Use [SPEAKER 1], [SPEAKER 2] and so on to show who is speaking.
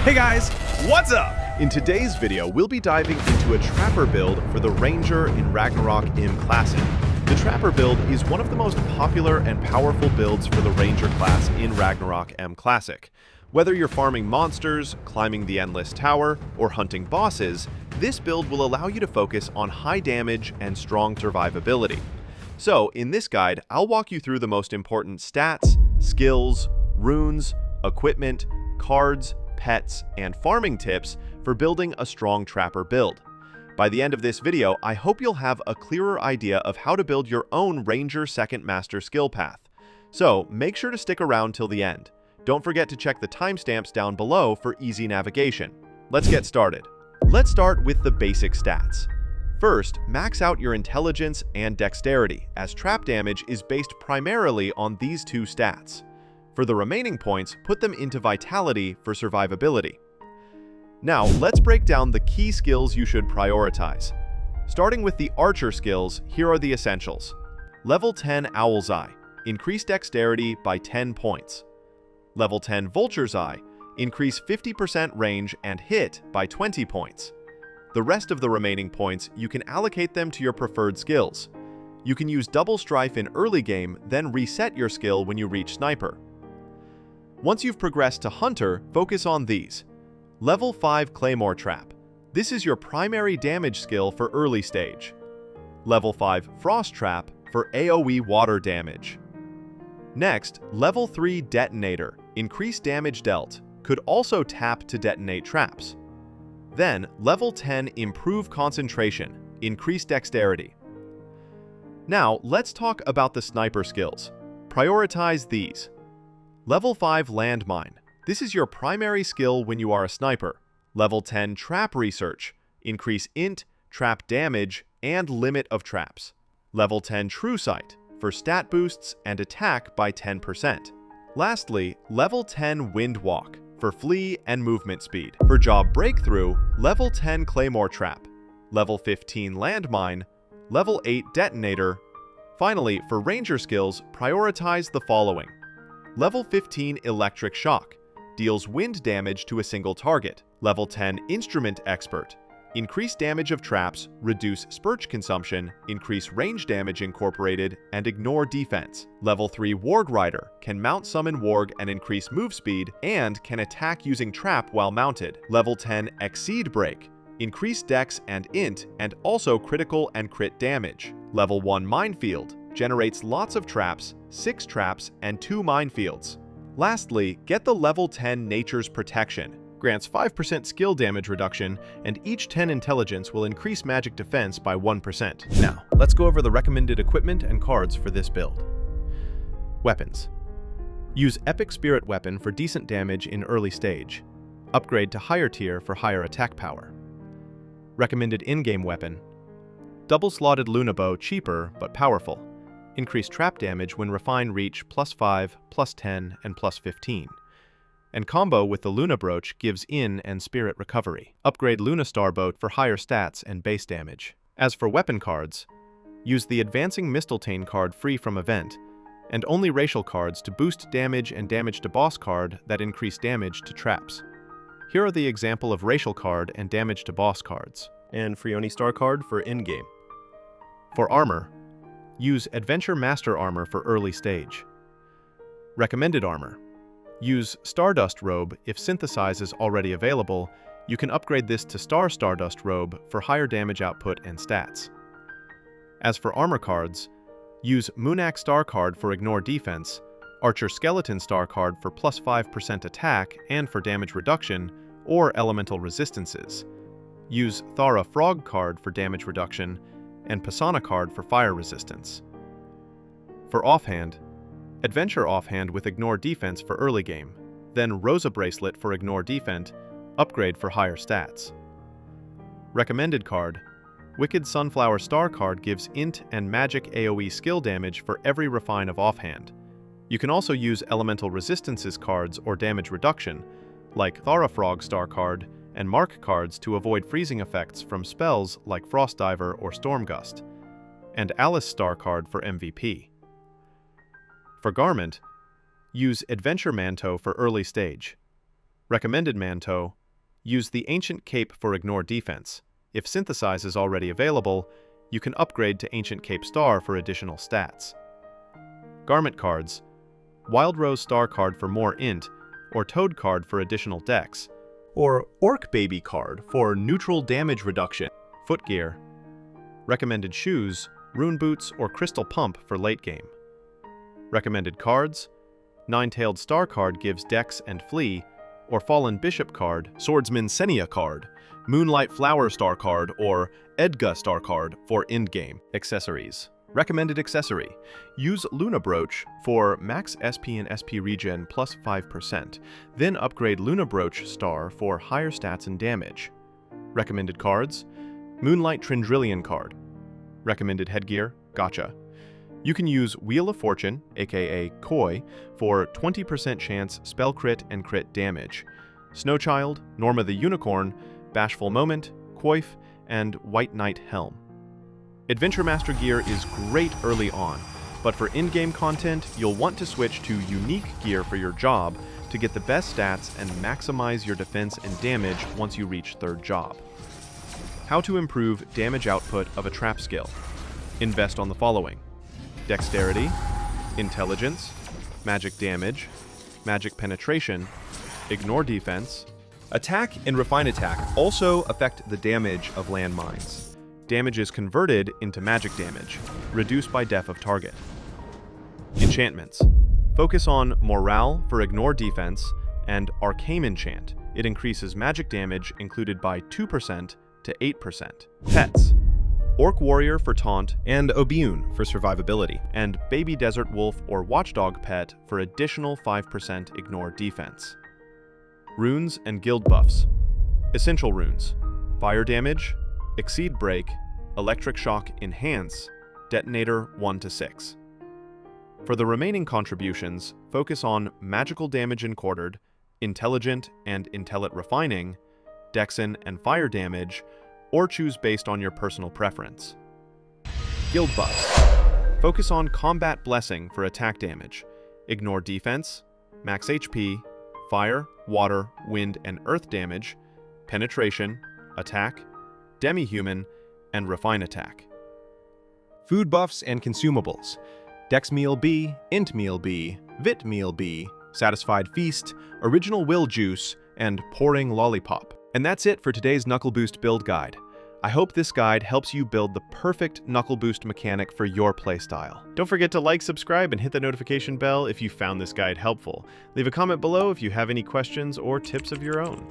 [SPEAKER 1] Hey guys, what's up?
[SPEAKER 2] In today's video, we'll be diving into a Trapper build for the Ranger in Ragnarok M Classic. The Trapper build is one of the most popular and powerful builds for the Ranger class in Ragnarok M Classic. Whether you're farming monsters, climbing the Endless Tower, or hunting bosses, this build will allow you to focus on high damage and strong survivability. So, in this guide, I'll walk you through the most important stats, skills, runes, equipment, cards, pets, and farming tips for building a strong Trapper build. By the end of this video, I hope you'll have a clearer idea of how to build your own Ranger Second Master skill path. So, make sure to stick around till the end. Don't forget to check the timestamps down below for easy navigation. Let's get started. Let's start with the basic stats. First, max out your intelligence and dexterity, as trap damage is based primarily on these two stats. For the remaining points, put them into vitality for survivability. Now, let's break down the key skills you should prioritize. Starting with the archer skills, here are the essentials. Level 10 Owl's Eye, increase dexterity by 10 points. Level 10 Vulture's Eye, increase 50% range and hit by 20 points. The rest of the remaining points, you can allocate them to your preferred skills. You can use Double Strife in early game, then reset your skill when you reach Sniper. Once you've progressed to Hunter, focus on these. Level 5 Claymore Trap. This is your primary damage skill for early stage. Level 5 Frost Trap for AoE water damage. Next, Level 3 Detonator. Increase damage dealt. Could also tap to detonate traps. Then, Level 10 Improve Concentration. Increase dexterity. Now, let's talk about the sniper skills. Prioritize these. Level 5 Landmine. This is your primary skill when you are a sniper. Level 10 Trap Research. Increase int, trap damage, and limit of traps. Level 10 True Sight for stat boosts and attack by 10%. Lastly, Level 10 Windwalk for flee and movement speed. For job breakthrough, Level 10 Claymore Trap, Level 15 Landmine, Level 8 Detonator. Finally, for ranger skills, prioritize the following. Level 15 Electric Shock, deals wind damage to a single target. Level 10 Instrument Expert, increase damage of traps, reduce spurge consumption, increase range damage incorporated, and ignore defense. Level 3 Warg Rider, can mount summon Warg and increase move speed, and can attack using trap while mounted. Level 10 Exceed Break, increase dex and int, and also critical and crit damage. Level 1 Minefield, generates lots of traps, 6 traps, and 2 minefields. Lastly, get the Level 10 Nature's Protection, grants 5% skill damage reduction, and each 10 intelligence will increase magic defense by 1%. Now, let's go over the recommended equipment and cards for this build. Weapons. Use Epic Spirit Weapon for decent damage in early stage. Upgrade to higher tier for higher attack power. Recommended in-game weapon. Double-slotted Luna Bow, cheaper but powerful. Increase trap damage when Refine Reach +5, +10, and +15. And combo with the Luna Brooch gives in and spirit recovery. Upgrade Luna Star Boat for higher stats and base damage. As for weapon cards, use the Advancing Mistletoe card free from event, and only racial cards to boost damage and damage to boss card that increase damage to traps. Here are the example of racial card and damage to boss cards. And Freoni Star card for in-game. For armor, use Adventure Master Armor for early stage. Recommended armor. Use Stardust Robe if Synthesize is already available. You can upgrade this to Stardust Robe for higher damage output and stats. As for armor cards, use Moonak Star card for ignore defense, Archer Skeleton Star card for +5% attack and for damage reduction, or elemental resistances. Use Thara Frog card for damage reduction, and Pisana card for fire resistance. For offhand, Adventure Offhand with Ignore Defense for early game, then Rosa Bracelet for Ignore Defense, upgrade for higher stats. Recommended card, Wicked Sunflower Star card gives int and magic AoE skill damage for every refine of offhand. You can also use Elemental Resistances cards or damage reduction, like Thara Frog Star card, and Mark cards to avoid freezing effects from spells like Frost Diver or Storm Gust, and Alice Star card for MVP. For garment, use Adventure Manto for early stage. Recommended Manto. Use the Ancient Cape for Ignore defense. If Synthesize is already available, you can upgrade to Ancient Cape Star for additional stats. Garment cards. Wild Rose Star card for more int, or Toad card for additional dex, or Orc Baby card for neutral damage reduction. Footgear. Recommended shoes, Rune Boots or Crystal Pump for late game. Recommended cards. Nine-Tailed Star card gives Dex and Flee, or Fallen Bishop card, Swordsman Senia card, Moonlight Flower Star card, or Edga Star card for endgame. Accessories. Recommended accessory. Use Luna Brooch for max SP and SP regen plus 5%, then upgrade Luna Brooch Star for higher stats and damage. Recommended cards. Moonlight Trindrillion card. Recommended headgear, Gotcha. You can use Wheel of Fortune, aka Koi, for 20% chance spell crit and crit damage. Snowchild, Norma the Unicorn, Bashful Moment, Coif, and White Knight Helm. Adventure Master gear is great early on, but for in-game content, you'll want to switch to unique gear for your job to get the best stats and maximize your defense and damage once you reach 3rd job. How to improve damage output of a trap skill. Invest on the following: Dexterity, Intelligence, Magic Damage, Magic Penetration, Ignore Defense. Attack and Refine Attack also affect the damage of landmines. Damage is converted into magic damage, reduced by def of target. Enchantments. Focus on Morale for Ignore Defense and Arcane Enchant. It increases magic damage included by 2% to 8%. Pets. Orc Warrior for Taunt and Obiune for Survivability, and Baby Desert Wolf or Watchdog Pet for additional 5% Ignore Defense. Runes and Guild Buffs. Essential Runes. Fire Damage, Exceed Break, Electric Shock Enhance, Detonator 1 to 6. For the remaining contributions, focus on Magical Damage and Quartered, Intelligent and Intellit Refining, Dexin and Fire Damage, or choose based on your personal preference. Guild Buffs. Focus on Combat Blessing for attack damage, Ignore Defense, Max HP, Fire, Water, Wind, and Earth damage, Penetration, Attack, Demi-Human, and Refine Attack. Food Buffs and Consumables. Dex Meal B, Int Meal B, Vit Meal B, Satisfied Feast, Original Will Juice, and Pouring Lollipop. And that's it for today's Knuckle Boost build guide. I hope this guide helps you build the perfect Knuckle Boost mechanic for your playstyle. Don't forget to like, subscribe, and hit the notification bell if you found this guide helpful. Leave a comment below if you have any questions or tips of your own.